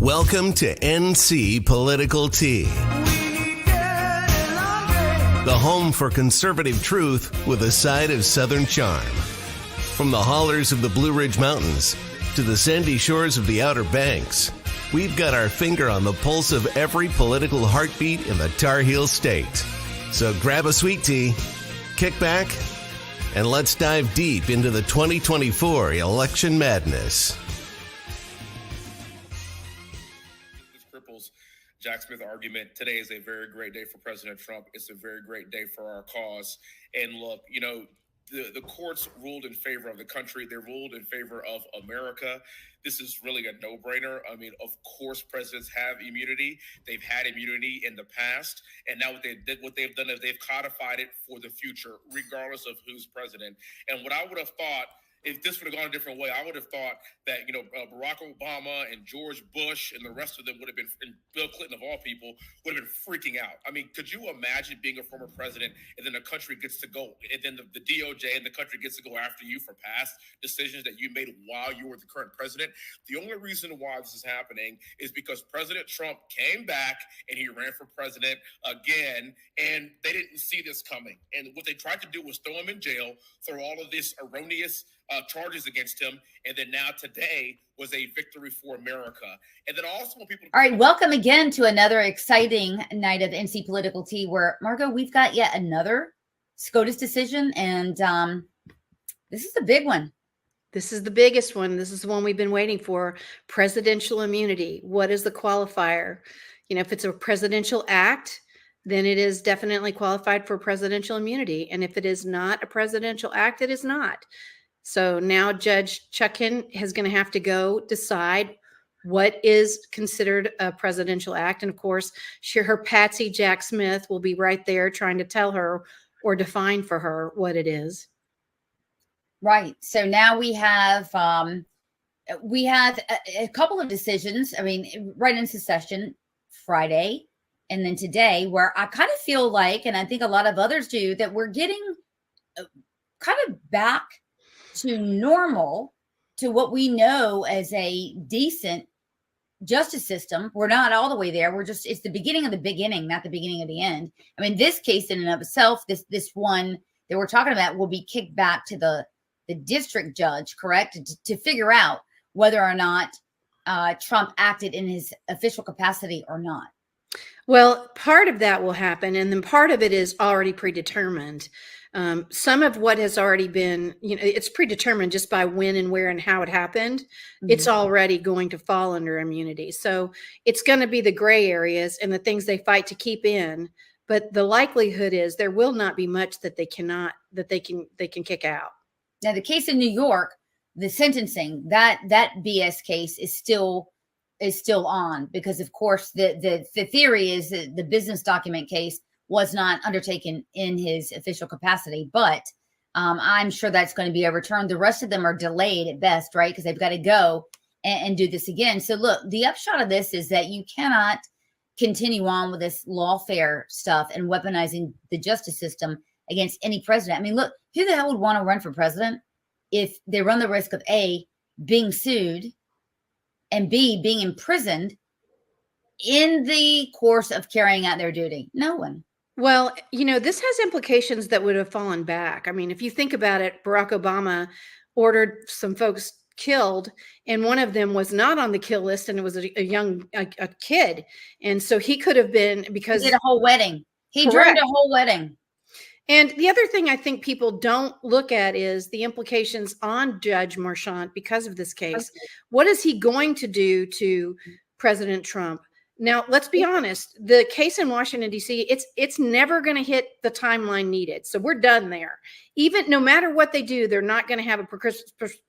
Welcome to NC Political Tea, the home for conservative truth with a side of Southern charm. From the hollers of the Blue Ridge Mountains to the sandy shores of the Outer Banks, we've got our finger on the pulse of every political heartbeat in the Tar Heel State. So grab a sweet tea, kick back, and let's dive deep into the 2024 election madness. Jack Smith argument. Today is a very great day for President Trump. It's a very great day for our cause. And look, you know, the courts ruled in favor of the country. They ruled in favor of America. This is really a no-brainer. I mean, of course, presidents have immunity. They've had immunity in the past. And now what they've done is they've codified it for the future, regardless of who's president. And what I would have thought, if this would have gone a different way, I would have thought that, you know, Barack Obama and George Bush and the rest of them would have been, and Bill Clinton of all people, would have been freaking out. I mean, could you imagine being a former president and then the country gets to go, and then the DOJ and the country gets to go after you for past decisions that you made while you were the current president? The only reason why this is happening is because President Trump came back and he ran for president again, and they didn't see this coming. And what they tried to do was throw him in jail for all of this erroneous charges against him, and then now today was a victory for America. And then also when people... All right, welcome again to another exciting night of NC Political Tea, where, Margo, we've got yet another SCOTUS decision, and this is the big one. This is the biggest one. This is the one we've been waiting for. Presidential immunity. What is the qualifier? You know, if it's a presidential act, then it is definitely qualified for presidential immunity. And if it is not a presidential act, it is not. So now Judge Chutkan is going to have to go decide what is considered a presidential act. And of course, her Patsy Jack Smith will be right there trying to tell her or define for her what it is. Right. So now we have a couple of decisions. I mean, right into session Friday and then today, where I kind of feel like, and I think a lot of others do, that we're getting kind of back to normal, to what we know as a decent justice system. We're not all the way there. It's the beginning of the beginning, not the beginning of the end. I mean, this case in and of itself, this one that we're talking about, will be kicked back to the district judge, correct? To figure out whether or not Trump acted in his official capacity or not. Well, part of that will happen, and then part of it is already predetermined. Some of what has already been, you know, it's predetermined just by when and where and how it happened. Mm-hmm. It's already going to fall under immunity. So it's going to be the gray areas and the things they fight to keep in. But the likelihood is there will not be much that they can kick out. Now, the case in New York, the sentencing, that BS case is still on, because of course the theory is that the business document case was not undertaken in his official capacity, but I'm sure that's going to be overturned. The rest of them are delayed at best, right? Because they've got to go and do this again. So look, the upshot of this is that you cannot continue on with this lawfare stuff and weaponizing the justice system against any president. I mean, look, who the hell would want to run for president if they run the risk of A, being sued, and B, being imprisoned in the course of carrying out their duty? No one. Well, you know, this has implications that would have fallen back. I mean, if you think about it, Barack Obama ordered some folks killed, and one of them was not on the kill list, and it was a young kid. And so he could have been, because he did a whole wedding. He dreamed a whole wedding. And the other thing I think people don't look at is the implications on Judge Marchant because of this case. Okay. What is he going to do to President Trump? Now, let's be honest, the case in Washington, D.C., it's never going to hit the timeline needed. So we're done there. Even no matter what they do, they're not going to have a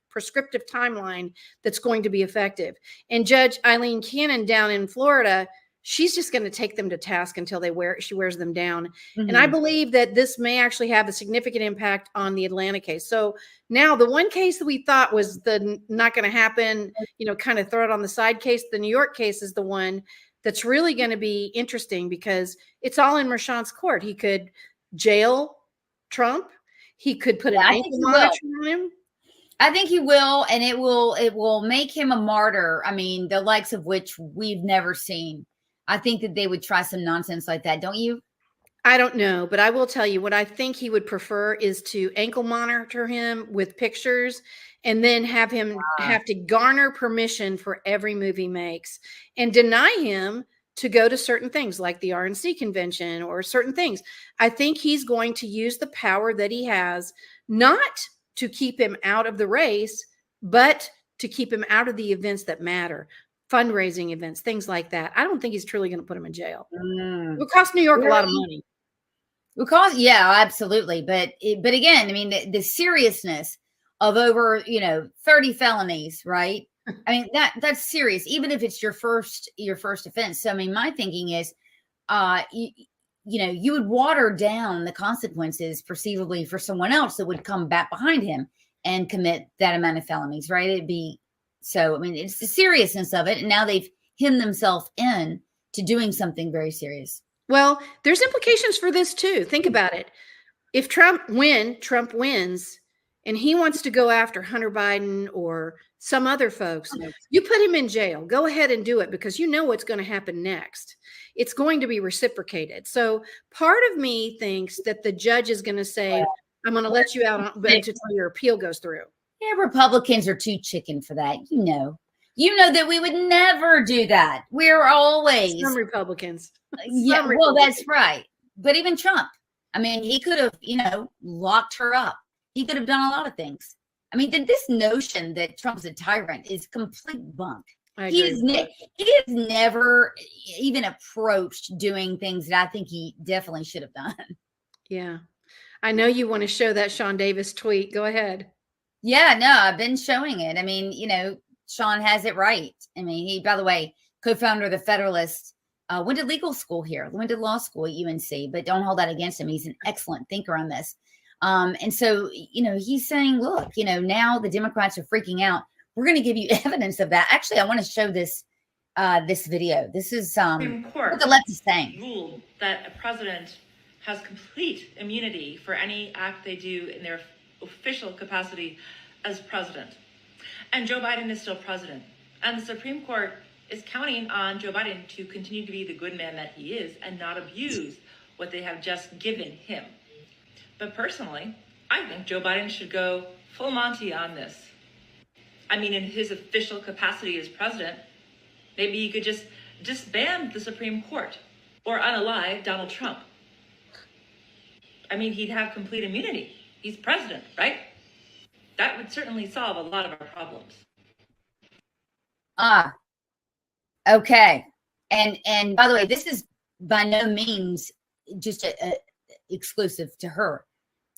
prescriptive timeline that's going to be effective. And Judge Eileen Cannon down in Florida, she's just going to take them to task until she wears them down. Mm-hmm. And I believe that this may actually have a significant impact on the Atlanta case. So now the one case that we thought was not going to happen, you know, kind of throw it on the side case, the New York case is the one that's really going to be interesting, because it's all in Marchant's court. He could jail Trump. He could put an ankle monitor on him. I think he will, and it will make him a martyr. I mean, the likes of which we've never seen. I think that they would try some nonsense like that, don't you? I don't know, but I will tell you what I think he would prefer is to ankle monitor him with pictures and then have him have to garner permission for every move he makes and deny him to go to certain things like the RNC convention or certain things. I think he's going to use the power that he has not to keep him out of the race, but to keep him out of the events that matter, fundraising events, things like that. I don't think he's truly going to put him in jail. It would cost New York a lot of money. Because yeah, absolutely. But again, I mean, the seriousness of over 30 felonies, right? I mean, that's serious, even if it's your first offense. So I mean, my thinking is, you would water down the consequences perceivably for someone else that would come back behind him and commit that amount of felonies, right? It'd be so. I mean, it's the seriousness of it, and now they've hemmed themselves in to doing something very serious. Well, there's implications for this too. Think about it. If Trump wins and he wants to go after Hunter Biden or some other folks, you put him in jail. Go ahead and do it because you know what's going to happen next. It's going to be reciprocated. So part of me thinks that the judge is going to say, I'm going to let you out until your appeal goes through. Yeah, Republicans are too chicken for that. You know that we would never do that. We're always some Republicans. Yeah, well, that's right. But even Trump, I mean, he could have, locked her up. He could have done a lot of things. I mean, this notion that Trump's a tyrant is complete bunk. He has never even approached doing things that I think he definitely should have done. Yeah. I know you want to show that Sean Davis tweet. Go ahead. Yeah, no, I've been showing it. I mean, Sean has it right. I mean, he, by the way, co-founder of the Federalist, went to legal school here, went to law school at UNC, but don't hold that against him. He's an excellent thinker on this. And so, he's saying, look, now the Democrats are freaking out. We're going to give you evidence of that. Actually, I want to show this video. This is what the left is saying. Ruled that a president has complete immunity for any act they do in their official capacity as president. And Joe Biden is still president. And the Supreme Court is counting on Joe Biden to continue to be the good man that he is and not abuse what they have just given him. But personally, I think Joe Biden should go full Monty on this. I mean, in his official capacity as president, maybe he could just disband the Supreme Court or unalive Donald Trump. I mean, he'd have complete immunity. He's president, right? That would certainly solve a lot of our problems. Okay. And by the way, this is by no means just a exclusive to her.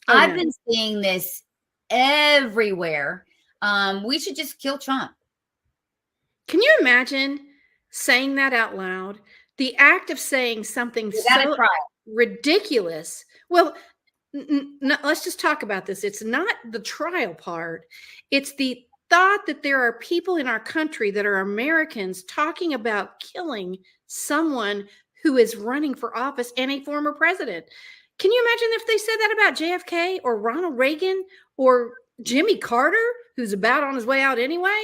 Oh, I've no. been seeing this everywhere. We should just kill Trump. Can you imagine saying that out loud? The act of saying something Without so a trial. ridiculous. Well, let's just talk about this. It's not the trial part. It's the thought that there are people in our country that are Americans talking about killing someone who is running for office and a former president. Can you imagine if they said that about JFK or Ronald Reagan or Jimmy Carter, who's about on his way out anyway?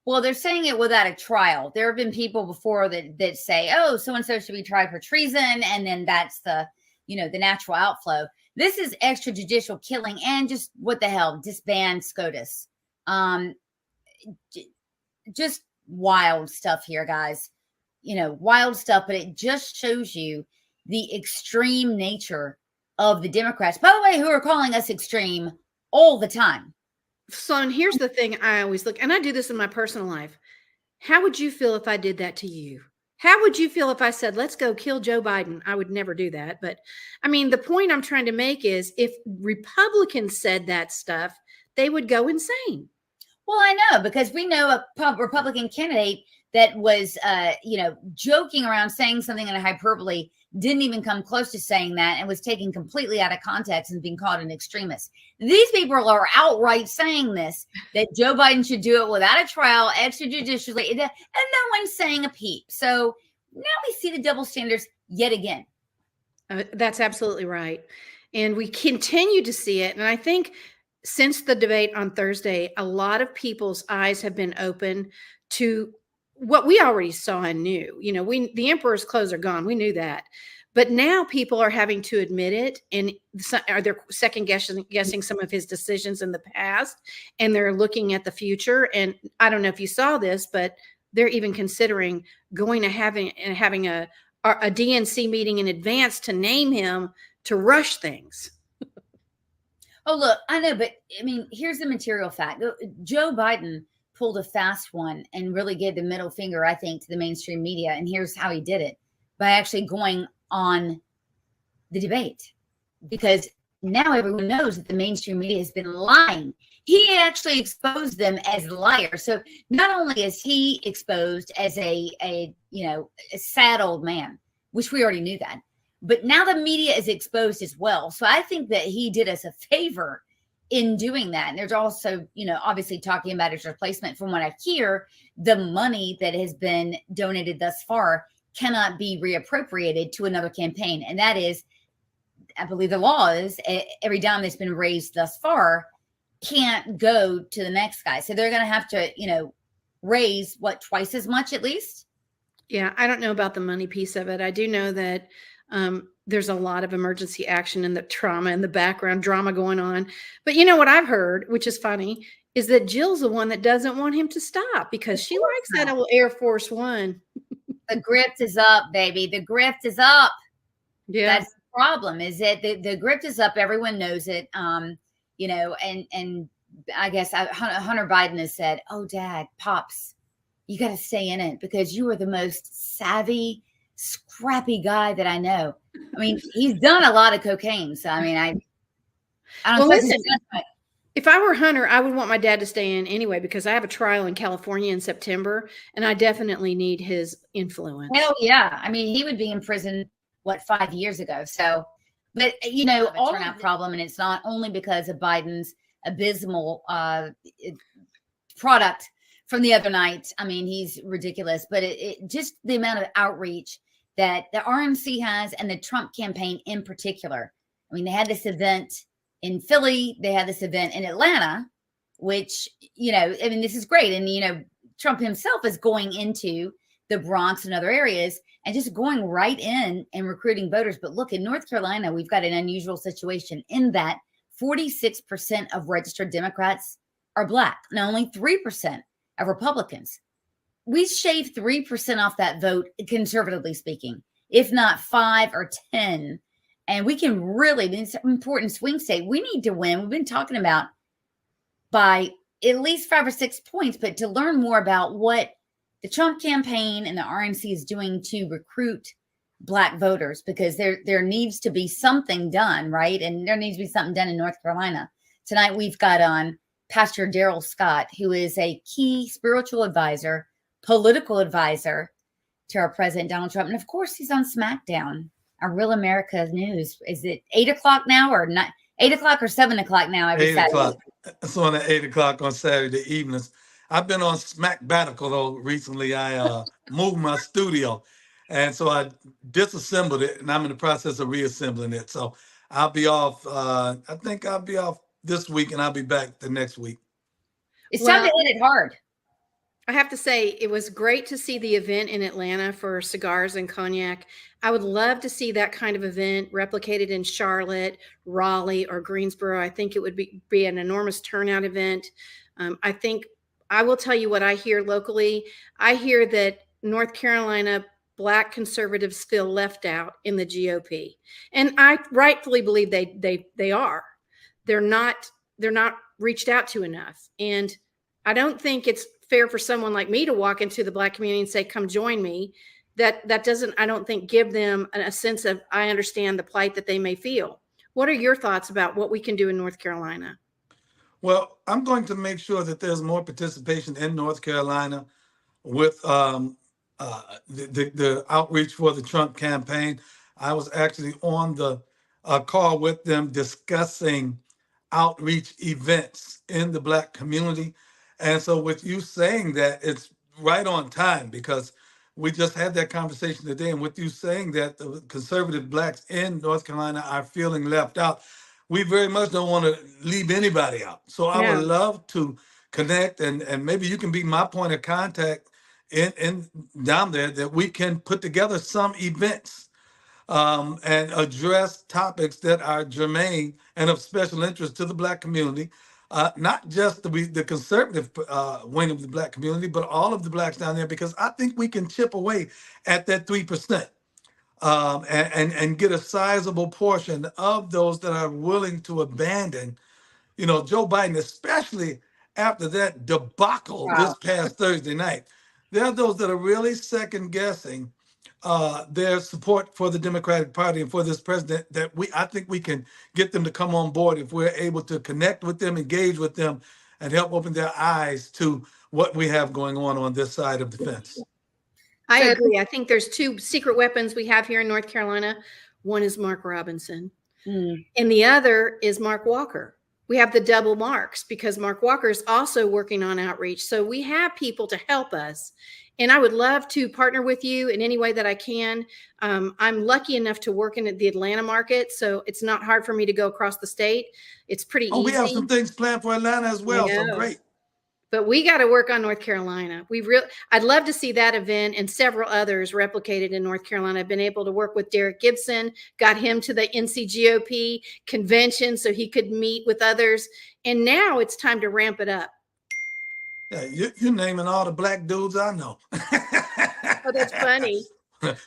Well, they're saying it without a trial. There have been people before that say, oh, so-and-so should be tried for treason. And then that's the natural outflow. This is extrajudicial killing and just what the hell, disband SCOTUS. Just wild stuff here, guys. Wild stuff, but it just shows you the extreme nature of the Democrats, by the way, who are calling us extreme all the time. So, and here's the thing I always look, and I do this in my personal life. How would you feel if I did that to you? How would you feel if I said, let's go kill Joe Biden? I would never do that. But I mean, the point I'm trying to make is if Republicans said that stuff, they would go insane. Well, I know, because we know a Republican candidate that was, joking around saying something in a hyperbole, didn't even come close to saying that, and was taken completely out of context and being called an extremist. These people are outright saying this, that Joe Biden should do it without a trial, extrajudicially, and no one's saying a peep. So now we see the double standards yet again. That's absolutely right. And we continue to see it. And I think since the debate on Thursday, a lot of people's eyes have been open to what we already saw and knew. You know, the emperor's clothes are gone. We knew that. But now people are having to admit it, and are they second guessing some of his decisions in the past, and they're looking at the future. And I don't know if you saw this, but they're even considering going to having a DNC meeting in advance to name him, to rush things. Oh, look, I know, but I mean, here's the material fact. Joe Biden pulled a fast one and really gave the middle finger, I think, to the mainstream media. And here's how he did it: by actually going on the debate, because now everyone knows that the mainstream media has been lying. He actually exposed them as liars. So not only is he exposed as a sad old man, which we already knew that, but now the media is exposed as well. So I think that he did us a favor in doing that. And there's also, obviously talking about his replacement. From what I hear, the money that has been donated thus far cannot be reappropriated to another campaign. And that is, I believe the law is, every dime that's been raised thus far can't go to the next guy. So they're going to have to, raise twice as much at least. Yeah, I don't know about the money piece of it. I do know that there's a lot of emergency action and the trauma and the background drama going on. But you know what I've heard, which is funny, is that Jill's the one that doesn't want him to stop, because she likes that old Air Force One. The grift is up, baby. The grift is up. Yeah. That's the problem, is that the grift is up. Everyone knows it. And I guess Hunter Biden has said, "Oh, Dad, Pops, you got to stay in it because you are the most savvy, scrappy guy that I know." I mean, he's done a lot of cocaine. So, I mean, I don't listen, if I were Hunter, I would want my dad to stay in anyway, because I have a trial in California in September, and I definitely need his influence. Hell yeah. I mean, he would be in prison, 5 years ago. So, but, all turnout problem. And it's not only because of Biden's abysmal product from the other night. I mean, he's ridiculous, but it just the amount of outreach that the RNC has, and the Trump campaign in particular. I mean, they had this event in Philly, they had this event in Atlanta, which, this is great. And, Trump himself is going into the Bronx and other areas and just going right in and recruiting voters. But look, in North Carolina, we've got an unusual situation in that 46% of registered Democrats are Black, and only 3% of Republicans. We shave 3% off that vote, conservatively speaking, if not 5 or 10. And we can really, it's an important swing state. We need to win. We've been talking about by at least 5 or 6 points, but to learn more about what the Trump campaign and the RNC is doing to recruit Black voters, because there needs to be something done, right? And there needs to be something done in North Carolina. Tonight, we've got on Pastor Darrell Scott, who is a key spiritual advisor, political advisor to our President Donald Trump. And of course, he's on SmackDown, our Real America News. Is it 8 o'clock now, or not? 8 o'clock or 7 o'clock now every Saturday? 8 o'clock. It's on at 8 o'clock on Saturday evenings. I've been on Smackbatical though recently. I moved my studio, and so I disassembled it, and I'm in the process of reassembling it. So I'll be off. I think I'll be off this week, and I'll be back the next week. It's time to hit it hard. I have to say, it was great to see the event in Atlanta for cigars and cognac. I would love to see that kind of event replicated in Charlotte, Raleigh, or Greensboro. I think it would be an enormous turnout event. I think I will tell you what I hear locally. I hear that North Carolina Black conservatives feel left out in the GOP, and I rightfully believe they are. They're not reached out to enough, and I don't think it's fair for someone like me to walk into the Black community and say, "Come join me." That doesn't, I don't think, give them a sense of, I understand the plight that they may feel. What are your thoughts about what we can do in North Carolina? Well, I'm going to make sure that there's more participation in North Carolina with the outreach for the Trump campaign. I was actually on the call with them discussing outreach events in the Black community. And so with you saying that, it's right on time, because we just had that conversation today. And with you saying that the conservative Blacks in North Carolina are feeling left out, we very much don't want to leave anybody out. So I would No. love to connect, and maybe you can be my point of contact in down there, that we can put together some events and address topics that are germane and of special interest to the Black community, not just the conservative wing of the Black community, but all of the Blacks down there, because I think we can chip away at that 3%. And get a sizable portion of those that are willing to abandon, Joe Biden, especially after that debacle this Wow. past Thursday night. There are those that are really second guessing their support for the Democratic Party and for this president, that I think we can get them to come on board if we're able to connect with them, engage with them, and help open their eyes to what we have going on this side of the fence. I agree. I think there's two secret weapons we have here in North Carolina. One is Mark Robinson, and the other is Mark Walker. We have the double marks because Mark Walker is also working on outreach. So we have people to help us. And I would love to partner with you in any way that I can. I'm lucky enough to work in the Atlanta market, so it's not hard for me to go across the state. It's pretty easy. We have some things planned for Atlanta as well, so great. But we got to work on North Carolina. I'd love to see that event and several others replicated in North Carolina. I've been able to work with Derek Gibson, got him to the NCGOP convention so he could meet with others. And now it's time to ramp it up. Yeah, you're naming all the Black dudes I know. Oh, that's funny.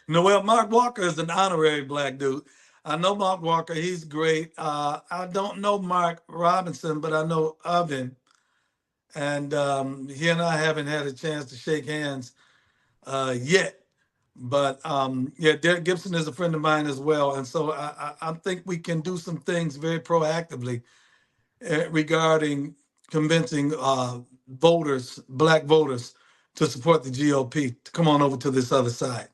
No, well, Mark Walker is an honorary Black dude. I know Mark Walker. He's great. I don't know Mark Robinson, but I know of him. And he and I haven't had a chance to shake hands yet. But Derek Gibson is a friend of mine as well. And so I think we can do some things very proactively regarding convincing voters, Black voters, to support the GOP, to come on over to this other side.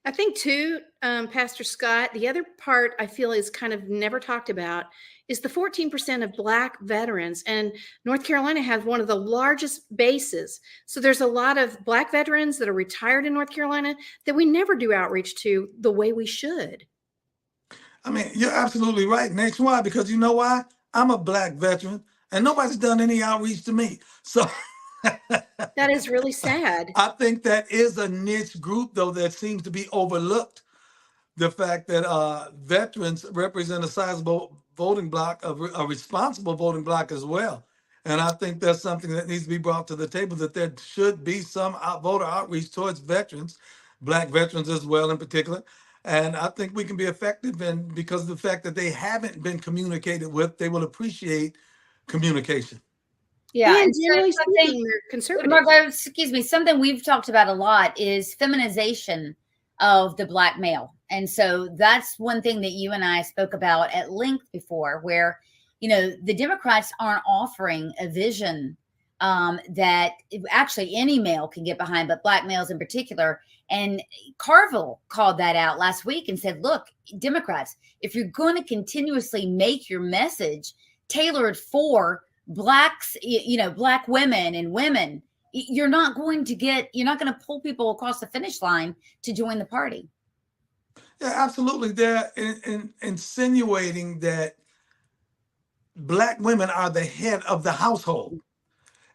I think too, Pastor Scott, the other part I feel is kind of never talked about is the 14% of Black veterans. And North Carolina has one of the largest bases. So there's a lot of Black veterans that are retired in North Carolina that we never do outreach to the way we should. I mean, you're absolutely right, Nate. Why? Because you know why? I'm a Black veteran and nobody's done any outreach to me. So that is really sad. I think that is a niche group, though, that seems to be overlooked. The fact that veterans represent a sizable voting block, a responsible voting block as well. And I think that's something that needs to be brought to the table, that there should be some voter outreach towards veterans, Black veterans as well in particular. And I think we can be effective, and because of the fact that they haven't been communicated with, they will appreciate communication. Yeah, and generally speaking, they're conservative. Something we've talked about a lot is feminization of the Black male. And so that's one thing that you and I spoke about at length before, where, the Democrats aren't offering a vision that actually any male can get behind, but Black males in particular. And Carville called that out last week and said, look, Democrats, if you're going to continuously make your message tailored for Blacks, Black women and women, you're not going to pull people across the finish line to join the party. Yeah, absolutely. They're insinuating that Black women are the head of the household.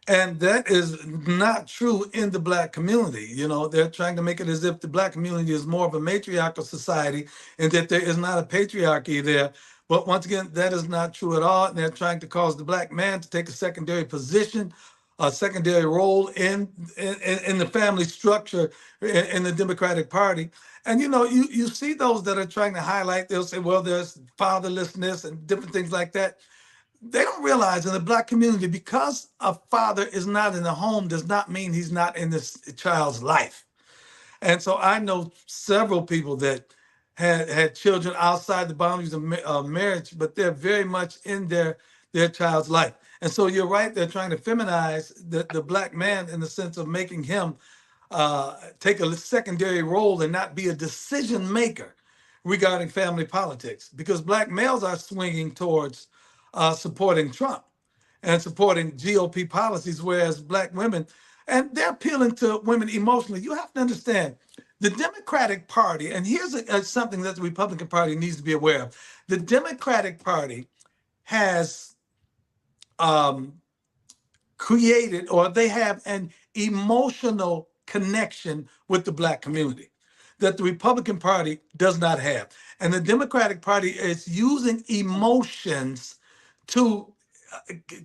And that is not true in the Black community. They're trying to make it as if the Black community is more of a matriarchal society and that there is not a patriarchy there. But once again, that is not true at all. And they're trying to cause the Black man to take a secondary position, a secondary role in the family structure in the Democratic Party. And, you see those that are trying to highlight, they'll say, well, there's fatherlessness and different things like that. They don't realize in the Black community, because a father is not in the home does not mean he's not in this child's life. And so I know several people that had children outside the boundaries of marriage, but they're very much in their child's life. And so you're right, they're trying to feminize the Black man in the sense of making him take a secondary role and not be a decision maker regarding family politics, because Black males are swinging towards supporting Trump and supporting GOP policies, whereas Black women, and they're appealing to women emotionally. You have to understand, the Democratic Party, and here's something that the Republican Party needs to be aware of. The Democratic Party has created, or they have an emotional connection with the Black community that the Republican Party does not have. And the Democratic Party is using emotions to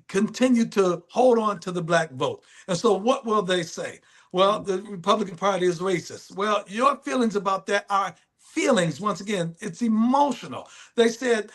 continue to hold on to the Black vote. And so what will they say? Well, the Republican Party is racist. Well, your feelings about that are feelings. Once again, it's emotional. They said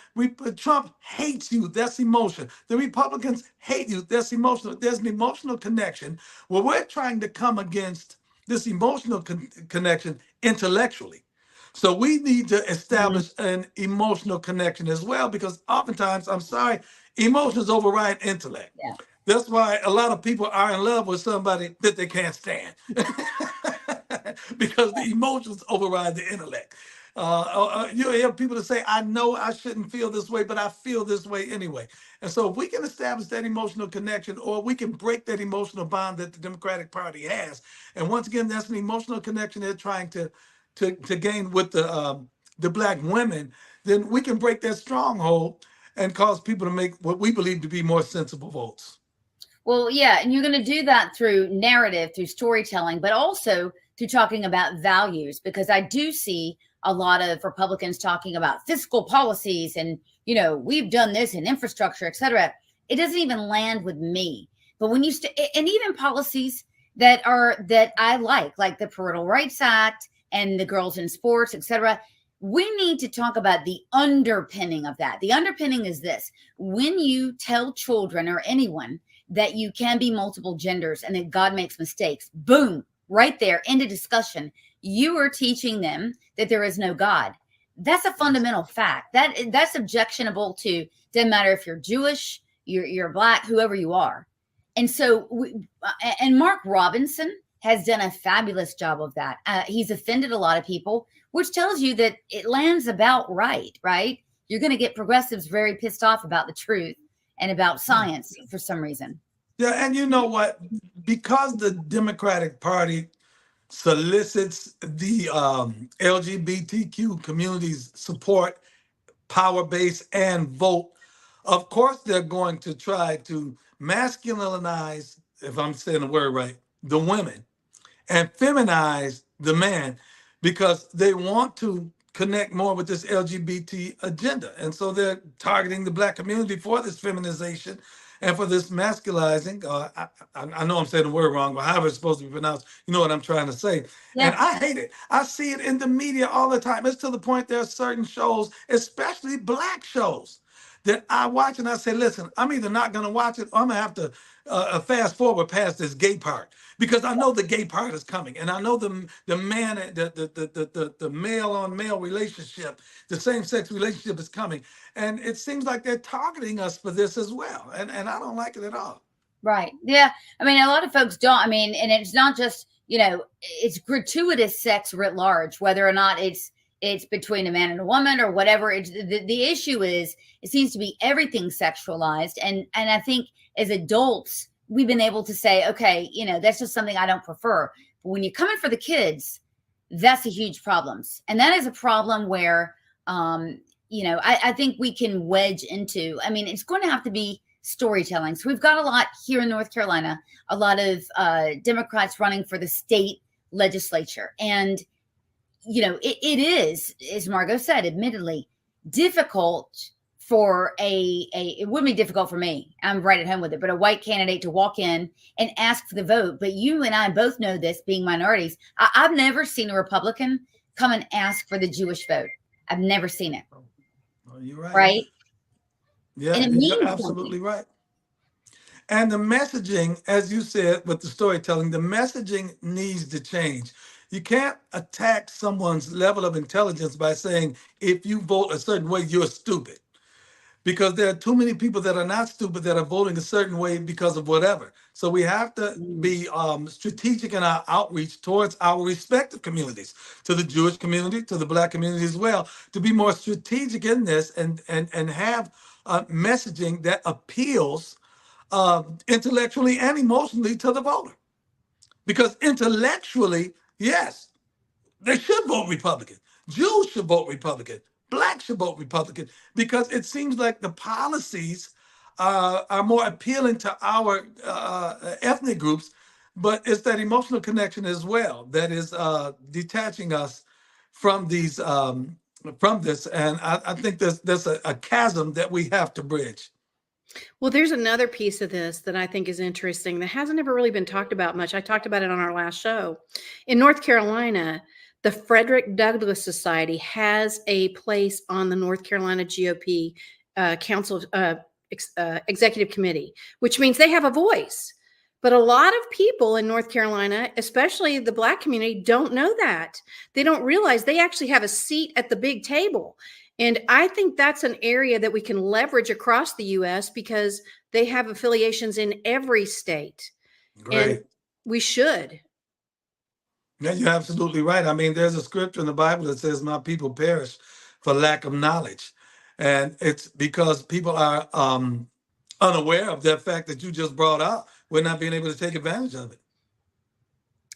Trump hates you. That's emotion. The Republicans hate you. That's emotional. There's an emotional connection. Well, we're trying to come against this emotional connection intellectually. So we need to establish an emotional connection as well, because oftentimes, I'm sorry, emotions override intellect. Yeah. That's why a lot of people are in love with somebody that they can't stand because the emotions override the intellect. You hear people that say, I know I shouldn't feel this way, but I feel this way anyway. And so if we can establish that emotional connection, or we can break that emotional bond that the Democratic Party has. And once again, that's an emotional connection they're trying to gain with the Black women, then we can break that stronghold and cause people to make what we believe to be more sensible votes. Well, yeah, and you're going to do that through narrative, through storytelling, but also through talking about values, because I do see a lot of Republicans talking about fiscal policies and, you know, we've done this in infrastructure, et cetera. It doesn't even land with me. But when you and even policies that I like the Parental Rights Act and the Girls in Sports, et cetera, we need to talk about the underpinning of that. The underpinning is this: when you tell children or anyone that you can be multiple genders and that God makes mistakes, boom, right there, end of discussion. You are teaching them that there is no God. That's a fundamental fact. That's objectionable to, doesn't matter if you're Jewish, you're Black, whoever you are. And so, and Mark Robinson has done a fabulous job of that. He's offended a lot of people, which tells you that it lands about right? You're going to get progressives very pissed off about the truth and about science for some reason. Yeah, and you know what? Because the Democratic Party solicits the LGBTQ community's support, power base, and vote, of course they're going to try to masculinize, if I'm saying the word right, the women, and feminize the man, because they want to connect more with this LGBT agenda. And so they're targeting the Black community for this feminization and for this masculizing. I know I'm saying the word wrong, but however it's supposed to be pronounced, you know what I'm trying to say. Yeah. And I hate it. I see it in the media all the time. It's to the point there are certain shows, especially Black shows, that I watch and I say, listen, I'm either not going to watch it, or I'm going to have to fast forward past this gay part, because I know the gay part is coming, and I know the man, the male on male relationship, the same sex relationship is coming, and it seems like they're targeting us for this as well, and I don't like it at all. Right? Yeah. I mean, a lot of folks don't. I mean, and it's not just, you know, it's gratuitous sex writ large, whether or not it's between a man and a woman or whatever. It's the issue is, it seems to be everything sexualized. And I think as adults, we've been able to say, okay, you know, that's just something I don't prefer. But when you're coming for the kids, that's a huge problem. And that is a problem where, you know, I think we can wedge into, I mean, it's going to have to be storytelling. So we've got a lot here in North Carolina, a lot of Democrats running for the state legislature. And you know, it is, as Margot said, admittedly difficult for it would be difficult for me. I'm right at home with it, but a white candidate to walk in and ask for the vote. But you and I both know this, being minorities. I've never seen a Republican come and ask for the Jewish vote. I've never seen it. Oh, you're right. Right? Yeah, and it means you're absolutely right. And the messaging, as you said, with the storytelling, the messaging needs to change. You can't attack someone's level of intelligence by saying, if you vote a certain way, you're stupid. Because there are too many people that are not stupid that are voting a certain way because of whatever. So we have to be strategic in our outreach towards our respective communities, to the Jewish community, to the Black community as well, to be more strategic in this and have messaging that appeals intellectually and emotionally to the voter. Because intellectually, yes, they should vote Republican. Jews should vote Republican. blacks should vote Republican because it seems like the policies are more appealing to our ethnic groups, but it's that emotional connection as well that is detaching us from these from this. And I think there's a chasm that we have to bridge. Well, there's another piece of this that I think is interesting that hasn't ever really been talked about much. I talked about it on our last show. In North Carolina, the Frederick Douglass Society has a place on the North Carolina GOP Council Executive Committee, which means they have a voice. But a lot of people in North Carolina, especially the Black community, don't know that. They don't realize they actually have a seat at the big table. And I think that's an area that we can leverage across the U.S. because they have affiliations in every state. Great. And we should. Yeah, you're absolutely right. I mean, there's a scripture in the Bible that says, my people perish for lack of knowledge. And it's because people are unaware of that fact that you just brought up. We're not being able to take advantage of it.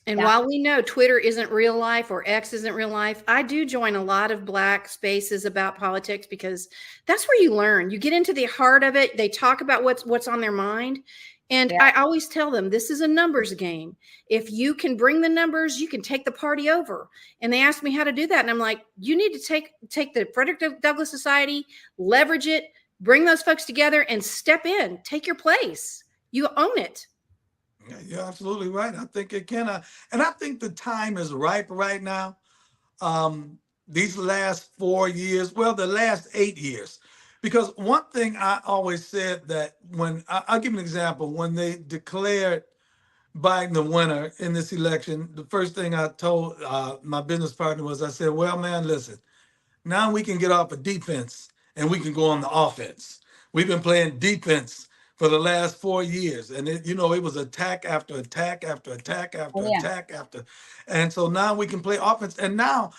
And while we know Twitter isn't real life or X isn't real life, I do join a lot of Black spaces about politics because that's where you learn. You get into the heart of it. They talk about what's on their mind. And I always tell them, this is a numbers game. If you can bring the numbers, you can take the party over. And they ask me how to do that. And I'm like, you need to take the Frederick Douglass Society, leverage it, bring those folks together and step in, take your place. You own it. Yeah, you're absolutely right. I think it can. And I think the time is ripe right now. These last 4 years, well, the last 8 years, because one thing I always said that when I'll give you an example, when they declared Biden the winner in this election, the first thing I told my business partner was, I said, well, man, listen, now we can get off of defense and we can go on the offense. We've been playing defense for the last 4 years. And it was attack after attack after attack after attack after. And so now we can play offense. And now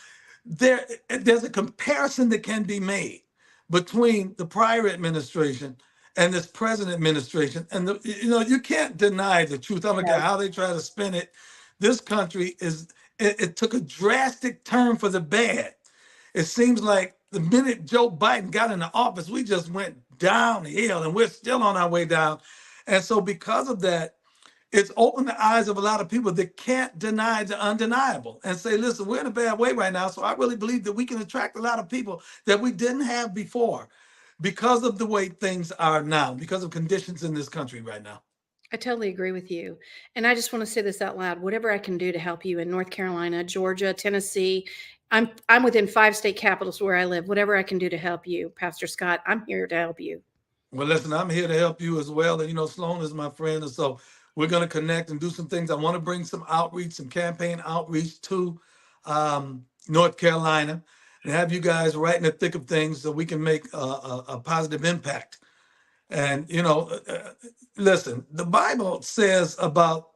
there's a comparison that can be made between the prior administration and this present administration. And you can't deny the truth. I don't care how they try to spin it. This country it took a drastic turn for the bad. It seems like the minute Joe Biden got into office, we just went downhill and we're still on our way down. And so because of that, it's opened the eyes of a lot of people that can't deny the undeniable and say, listen, we're in a bad way right now. So I really believe that we can attract a lot of people that we didn't have before because of the way things are now, because of conditions in this country right now. I totally agree with you. And I just want to say this out loud. Whatever I can do to help you in North Carolina, Georgia, Tennessee, I'm within 5 state capitals where I live. Whatever I can do to help you, Pastor Scott, I'm here to help you. Well, listen, I'm here to help you as well. And, Sloan is my friend. And so we're going to connect and do some things. I want to bring some outreach, some campaign outreach to North Carolina and have you guys right in the thick of things so we can make a positive impact. And, listen, the Bible says about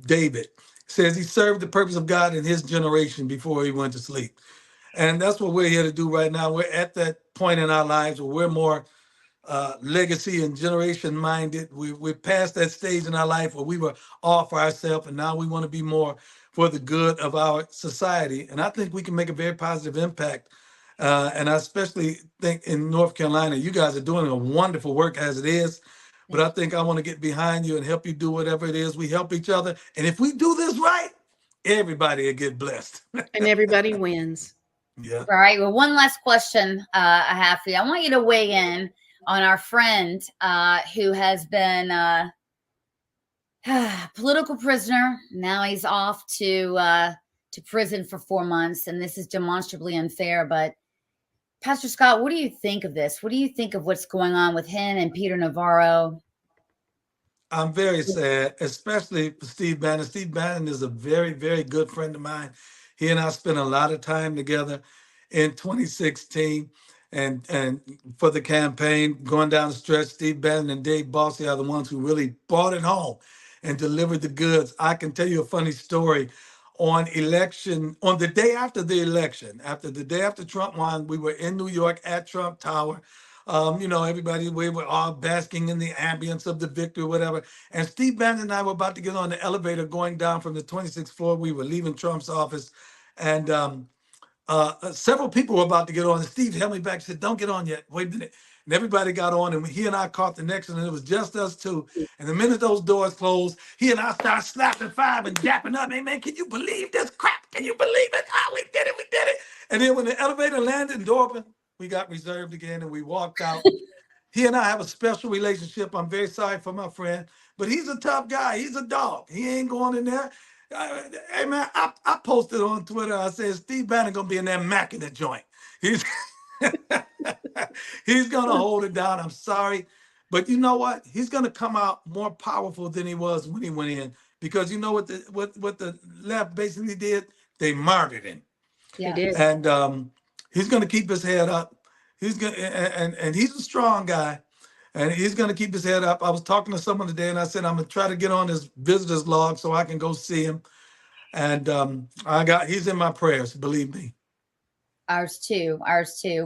David, says he served the purpose of God in his generation before he went to sleep. And that's what we're here to do right now. We're at that point in our lives where we're more legacy and generation minded. We're past that stage in our life where we were all for ourselves, and now we want to be more for the good of our society. And I think we can make a very positive impact. And I especially think in North Carolina, you guys are doing a wonderful work as it is. But I think I want to get behind you and help you do whatever it is. We help each other. And if we do this right, everybody will get blessed. And everybody wins. Yeah. All right. Well, one last question I have for you. I want you to weigh in on our friend who has been political prisoner. Now he's off to prison for 4 months. And this is demonstrably unfair. But Pastor Scott, what do you think of this? What do you think of what's going on with him and Peter Navarro? I'm very sad, especially for Steve Bannon. Steve Bannon is a very, very good friend of mine. He and I spent a lot of time together in 2016 and for the campaign, going down the stretch. Steve Bannon and Dave Bossy are the ones who really brought it home and delivered the goods. I can tell you a funny story. On the day after the election, the day after Trump won, we were in New York at Trump Tower. Everybody, we were all basking in the ambience of the victory, whatever. And Steve Bannon and I were about to get on the elevator going down from the 26th floor. We were leaving Trump's office. And several people were about to get on, and Steve held me back and said, "Don't get on yet. Wait a minute." And everybody got on, and he and I caught the next one, and it was just us two. And the minute those doors closed, he and I started slapping five and dapping up. Hey, man, can you believe this crap? Can you believe it? Oh, we did it. We did it. And then when the elevator landed and door opened, we got reserved again, and we walked out. He and I have a special relationship. I'm very sorry for my friend, but he's a tough guy. He's a dog. He ain't going in there. Hey, man, I posted on Twitter. I said, Steve Bannon going to be in there macking the joint. He's he's going to hold it down. I'm sorry. But you know what? He's going to come out more powerful than he was when he went in, because you know what the left basically did? They martyred him. Yeah. They did. And he's going to keep his head up. He's going and he's a strong guy, and he's going to keep his head up. I was talking to someone today, and I said I'm going to try to get on his visitor's log so I can go see him. And he's in my prayers, believe me. Ours too.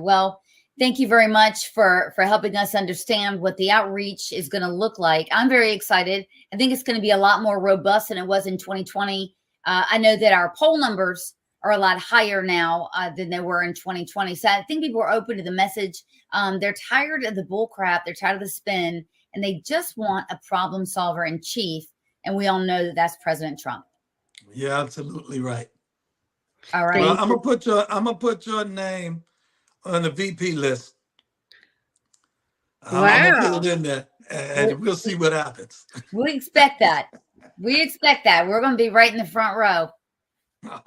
Well, thank you very much for helping us understand what the outreach is going to look like. I'm very excited. I think it's going to be a lot more robust than it was in 2020. I know that our poll numbers are a lot higher now than they were in 2020. So I think people are open to the message. They're tired of the bull crap. They're tired of the spin, and they just want a problem solver in chief. And we all know that that's President Trump. Yeah, absolutely right. All right. Well, I'm gonna put your name on the VP list. I'm gonna put it in there, and we'll see what happens. We expect that. We're going to be right in the front row. All right.